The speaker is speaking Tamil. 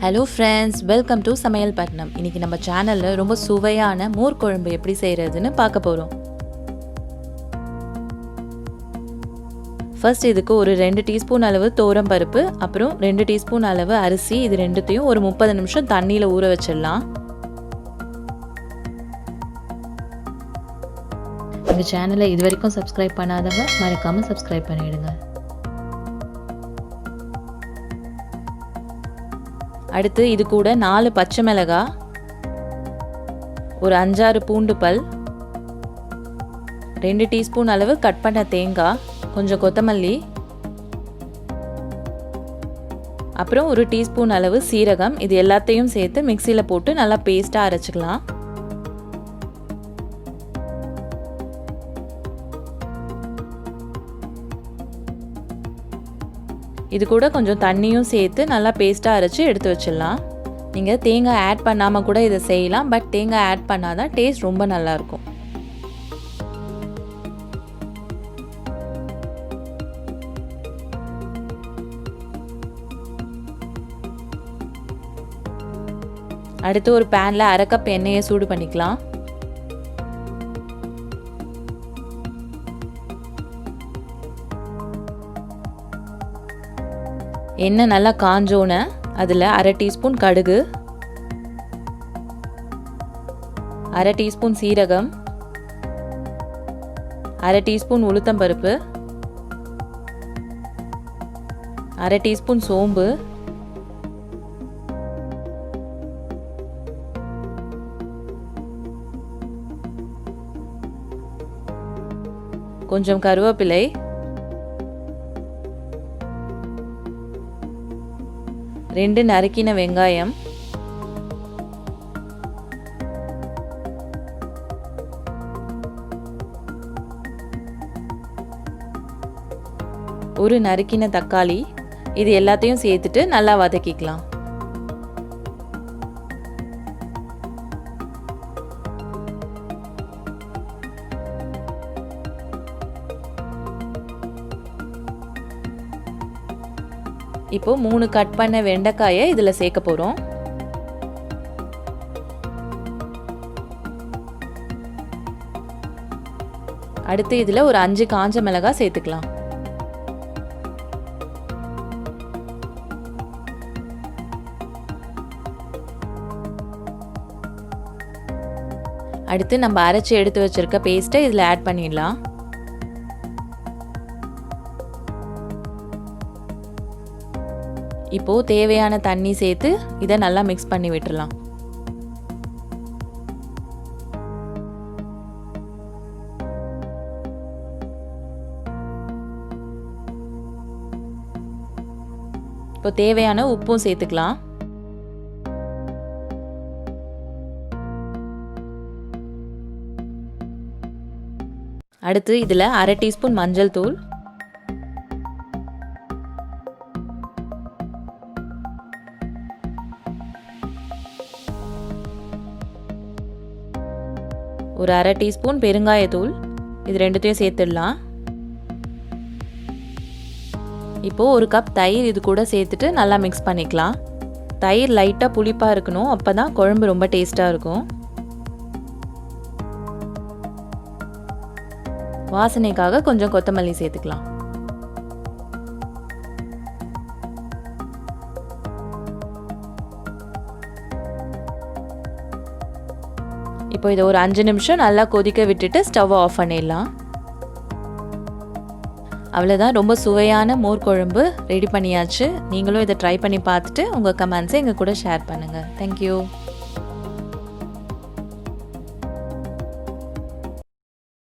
ஹலோ ஃப்ரெண்ட்ஸ், வெல்கம் டு சமையல் பட்னம். இன்றைக்கி நம்ம சேனலில் ரொம்ப சுவையான மோர் குழம்பு எப்படி செய்கிறதுன்னு பார்க்க போகிறோம். ஃபர்ஸ்ட் இதுக்கு ஒரு 2 டீஸ்பூன் அளவு தோரம் பருப்பு, அப்புறம் 2 டீஸ்பூன் அளவு அரிசி, இது ரெண்டுத்தையும் ஒரு 30 நிமிஷம் தண்ணியில் ஊற வச்சிடலாம். எங்கள் சேனலை இது வரைக்கும் சப்ஸ்கிரைப் பண்ணாதவங்க மறக்காமல் சப்ஸ்கிரைப் பண்ணிவிடுங்க. அடுத்து இது கூட 4 பச்சை மிளகாய், ஒரு 5-6 பூண்டு பல், 2 டீஸ்பூன் அளவு கட் பண்ண தேங்காய், கொஞ்சம் கொத்தமல்லி, அப்புறம் ஒரு டீஸ்பூன் அளவு சீரகம். இது எல்லாத்தையும் சேர்த்து மிக்சியில் போட்டு நல்லா பேஸ்ட்டாக அரைச்சிக்கலாம். இது கூட கொஞ்சம் தண்ணியும் சேர்த்து நல்லா பேஸ்ட்டாக அரைச்சி எடுத்து வச்சிடலாம். நீங்கள் தேங்காய் ஆட் பண்ணாமல் கூட இதை செய்யலாம், பட் தேங்காய் ஆட் பண்ணால் தான் டேஸ்ட் ரொம்ப நல்லாயிருக்கும். அடுத்து ஒரு பேனில் 1/2 கப் எண்ணெயை சூடு பண்ணிக்கலாம். எண்ணெய் நல்லா காஞ்சோன்னு அதில் 1/2 டீஸ்பூன் கடுகு, 1/2 டீஸ்பூன் சீரகம், 1/2 டீஸ்பூன் உளுத்தம்பருப்பு, 1/2 டீஸ்பூன் சோம்பு, கொஞ்சம் கருவேப்பிலை, ரெண்டு நறுக்கின வெங்காயம், ஒரு நறுக்கின தக்காளி. இது எல்லாத்தையும் சேர்த்துட்டு நல்லா வதக்கிக்கலாம். இப்போ 3 கட் பண்ண வெண்டைக்காயை இதில் சேர்க்க போகிறோம். அடுத்து இதில் ஒரு 5 காஞ்ச மிளகாய் சேர்த்துக்கலாம். அடுத்து நம்ம அரைச்சி எடுத்து வச்சிருக்க பேஸ்ட்டை இதில் ஆட் பண்ணிடலாம். இப்போது தேவையான தண்ணி சேர்த்து இதை நல்லா மிக்ஸ் பண்ணி விட்டுடலாம். இப்போ தேவையான உப்பும் சேர்த்துக்கலாம். அடுத்து இதில் 1/2 டீஸ்பூன் மஞ்சள் தூள், ஒரு 1/2 டீஸ்பூன் பெருங்காயத்தூள், இது ரெண்டுத்தையும் சேர்த்துடலாம். இப்போது ஒரு கப் தயிர் இது கூட சேர்த்துட்டு நல்லா மிக்ஸ் பண்ணிக்கலாம். தயிர் லைட்டாக புளிப்பாக இருக்கணும், அப்போ தான் குழம்பு ரொம்ப டேஸ்ட்டாக இருக்கும். வாசனைக்காக கொஞ்சம் கொத்தமல்லி சேர்த்துக்கலாம். இப்போ இதை ஒரு 5 நிமிஷம் நல்லா கொதிக்க விட்டுட்டு ஸ்டவ் ஆஃப் பண்ணிடலாம். அவ்வளோதான், ரொம்ப சுவையான மோர் குழம்பு ரெடி பண்ணியாச்சு. நீங்களும் இதை ட்ரை பண்ணி பார்த்துட்டு உங்கள் கமெண்ட்ஸை எங்கள் கூட ஷேர் பண்ணுங்கள். தேங்க்யூ.